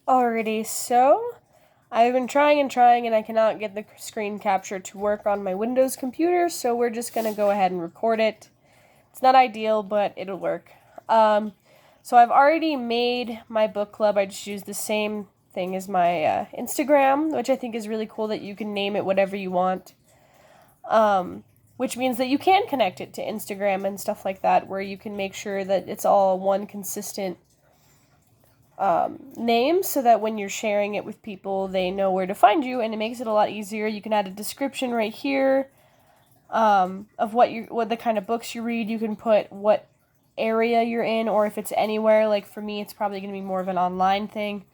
Alrighty, so I've been trying and I cannot get the screen capture to work on my Windows computer, so we're just going to go ahead and record it. It's not ideal, but it'll work. So I've already made my book club. I just use the same thing as my Instagram, which I think is really cool that you can name it whatever you want. Which means that you can connect it to Instagram and stuff like that, where you can make sure that it's all one consistent name, so that when you're sharing it with people, they know where to find you, and it makes it a lot easier. You can add a description right here of what the kind of books you read. You can put what area you're in, or if it's anywhere. Like for me, it's probably going to be more of an online thing.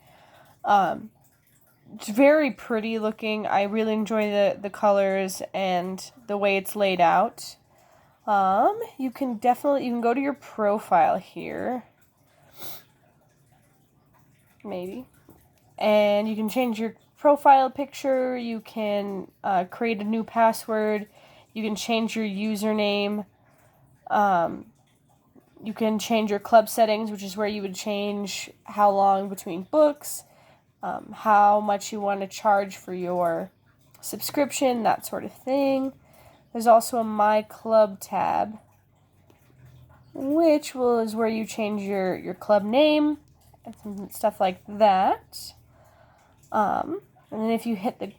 It's very pretty looking. I really enjoy the colors and the way it's laid out. You can go to your profile here. Maybe. And you can change your profile picture. You can create a new password. You can change your username. You can change your club settings, which is where you would change how long between books, how much you want to charge for your subscription, that sort of thing. There's also a My Club tab, which is where you change your club name and some stuff like that. And then if you hit the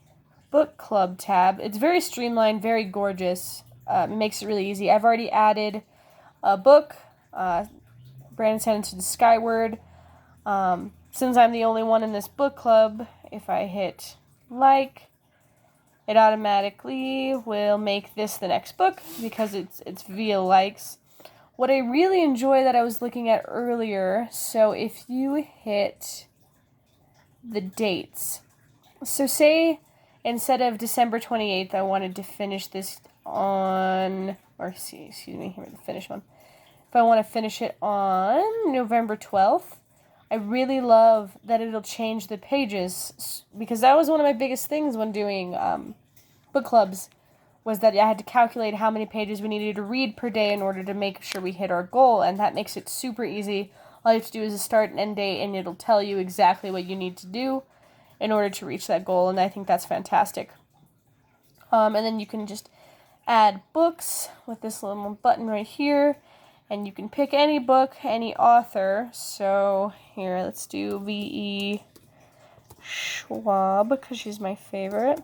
Book Club tab, it's very streamlined, very gorgeous. It makes it really easy. I've already added a book, Brandon Sent to the Skyward. Since I'm the only one in this book club, if I hit like, it automatically will make this the next book because it's via likes. What I really enjoy that I was looking at earlier, so if you hit the dates, so say instead of December 28th, I wanted to finish this on, the finish one. If I want to finish it on November 12th, I really love that it'll change the pages, because that was one of my biggest things when doing book clubs, was that I had to calculate how many pages we needed to read per day in order to make sure we hit our goal, and that makes it super easy. All you have to do is a start and end date, and it'll tell you exactly what you need to do in order to reach that goal, and I think that's fantastic. And then you can just add books with this little button right here, and you can pick any book, any author. So here, let's do V.E. Schwab, because she's my favorite.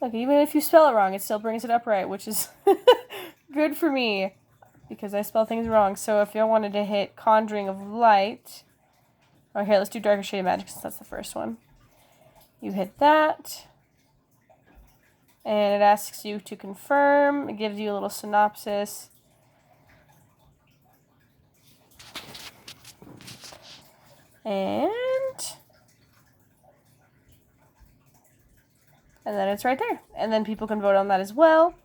Look, even if you spell it wrong, it still brings it up right, which is good for me, because I spell things wrong. So if you wanted to hit Conjuring of Light, or here, let's do Darker Shade of Magic, since that's the first one. You hit that, and it asks you to confirm. It gives you a little synopsis. And then it's right there. And then people can vote on that as well.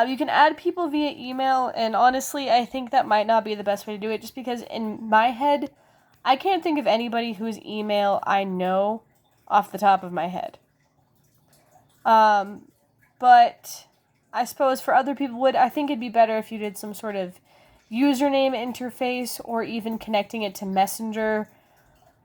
You can add people via email, and honestly, I think that might not be the best way to do it, just because in my head, I can't think of anybody whose email I know off the top of my head. But I suppose for other people I think it'd be better if you did some sort of username interface, or even connecting it to Messenger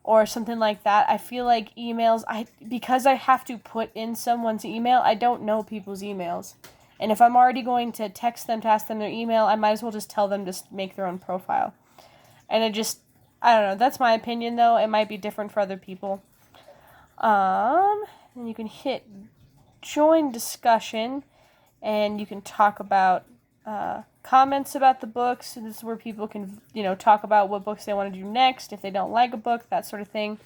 or something like that. I feel like emails, because I have to put in someone's email, I don't know people's emails. And if I'm already going to text them to ask them their email, I might as well just tell them to make their own profile. And I don't know, that's my opinion though. It might be different for other people. And you can hit join discussion, and you can talk about comments about the books. So this is where people can, talk about what books they want to do next, if they don't like a book, that sort of thing.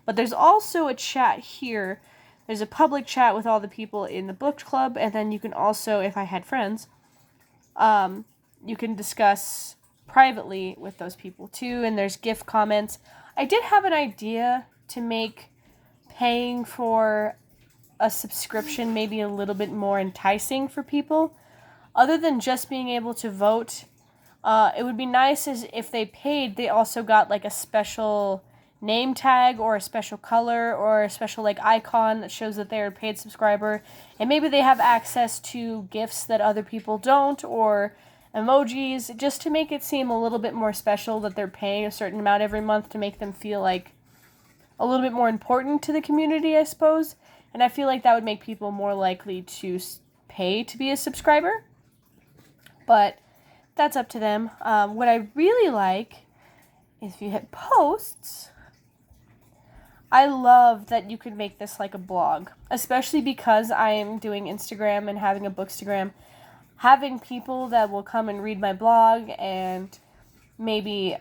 But there's also a chat here. There's a public chat with all the people in the book club, and then you can also, if I had friends, you can discuss privately with those people too, and there's gift comments. I did have an idea to make paying for a subscription maybe a little bit more enticing for people. Other than just being able to vote, it would be nice as if they paid, they also got like a special name tag, or a special color, or a special icon that shows that they're a paid subscriber, and maybe they have access to gifts that other people don't, or emojis, just to make it seem a little bit more special that they're paying a certain amount every month to make them feel like a little bit more important to the community, I suppose. And I feel like that would make people more likely to pay to be a subscriber. But that's up to them. What I really like is if you hit posts, I love that you could make this like a blog, especially because I am doing Instagram and having a Bookstagram. Having people that will come and read my blog and maybe,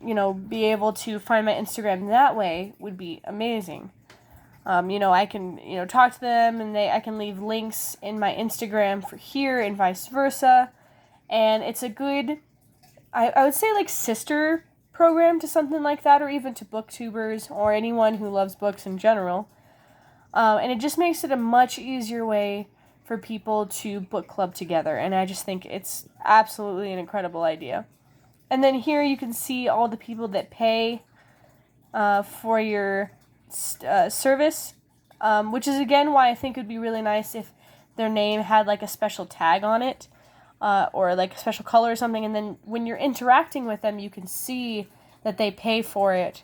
be able to find my Instagram that way would be amazing. I can, talk to them and I can leave links in my Instagram for here and vice versa. And it's a good, I would say like sister program to something like that, or even to booktubers or anyone who loves books in general. And it just makes it a much easier way for people to book club together. And I just think it's absolutely an incredible idea. And then here you can see all the people that pay for your service, which is again why I think it would be really nice if their name had like a special tag on it, or like a special color or something, and then when you're interacting with them you can see that they pay for it,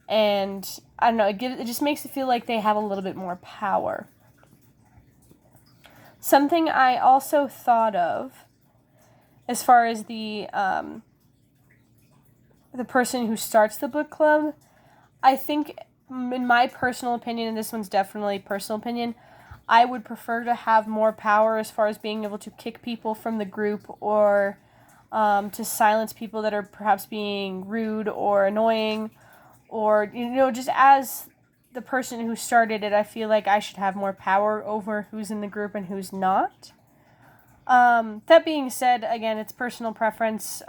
and I don't know, it just makes it feel like they have a little bit more power. Something I also thought of as far as the person who starts the book club, I think, in my personal opinion, and this one's definitely personal opinion, I would prefer to have more power as far as being able to kick people from the group, or to silence people that are perhaps being rude or annoying, or, just as the person who started it, I feel like I should have more power over who's in the group and who's not. That being said, again, it's personal preference,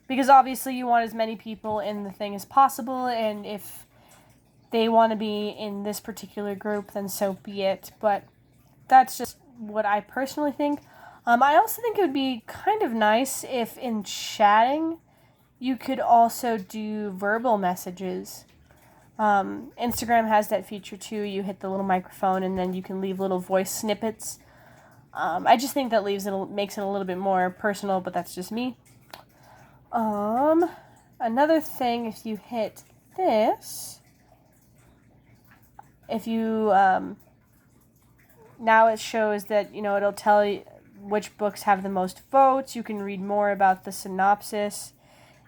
because obviously you want as many people in the thing as possible, and if they want to be in this particular group, then so be it. But that's just what I personally think. I also think it would be kind of nice if in chatting you could also do verbal messages. Instagram has that feature too. You hit the little microphone and then you can leave little voice snippets. I just think that makes it a little bit more personal, but that's just me. Another thing, if you hit this, if you, now it shows that, it'll tell you which books have the most votes. You can read more about the synopsis.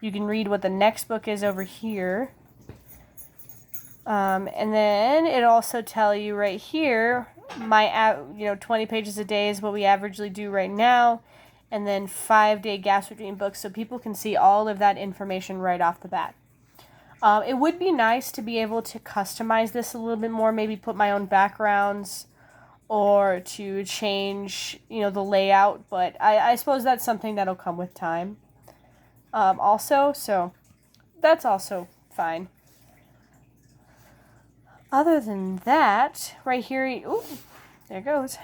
You can read what the next book is over here. And then it'll also tell you right here, 20 pages a day is what we averagely do right now. And then 5-day gaps between books, so people can see all of that information right off the bat. It would be nice to be able to customize this a little bit more, maybe put my own backgrounds, or to change, the layout, but I suppose that's something that'll come with time. So that's also fine. Other than that, right here, there it goes.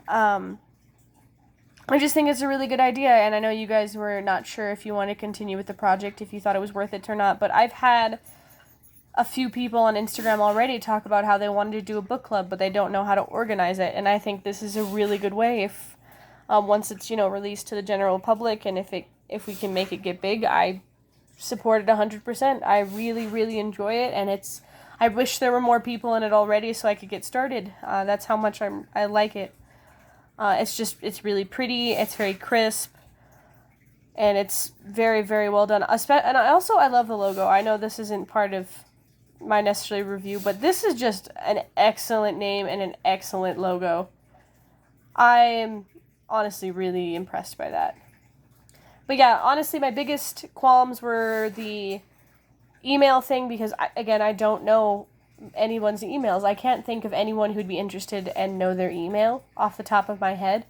I just think it's a really good idea, and I know you guys were not sure if you want to continue with the project, if you thought it was worth it or not, but I've had a few people on Instagram already talk about how they wanted to do a book club, but they don't know how to organize it, and I think this is a really good way if, once it's, released to the general public, and if we can make it get big, I support it 100%. I really, really enjoy it, and I wish there were more people in it already so I could get started. That's how much I like it. It's really pretty, it's very crisp, and it's very, very well done. And I love the logo. I know this isn't part of my necessarily review, but this is just an excellent name and an excellent logo. I am honestly really impressed by that. But yeah, honestly, my biggest qualms were the email thing, because I don't know anyone's emails. I can't think of anyone who'd be interested and know their email off the top of my head.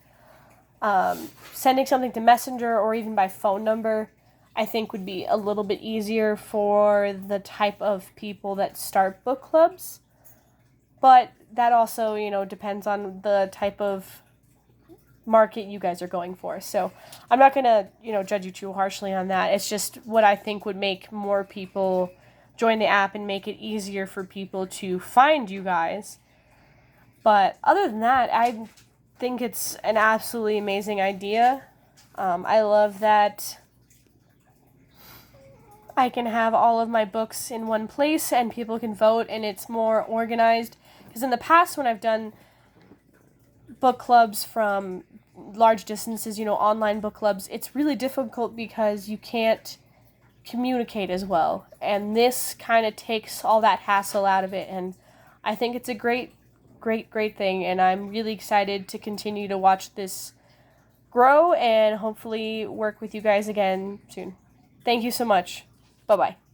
Sending something to Messenger or even by phone number, I think would be a little bit easier for the type of people that start book clubs. But that also, depends on the type of market you guys are going for. So I'm not going to, judge you too harshly on that. It's just what I think would make more people join the app and make it easier for people to find you guys. But other than that, I think it's an absolutely amazing idea. I love that I can have all of my books in one place and people can vote and it's more organized. Because in the past when I've done book clubs from large distances, online book clubs, it's really difficult because you can't communicate as well. And this kind of takes all that hassle out of it. And I think it's a great thing. And I'm really excited to continue to watch this grow and hopefully work with you guys again soon. Thank you so much. Bye-bye.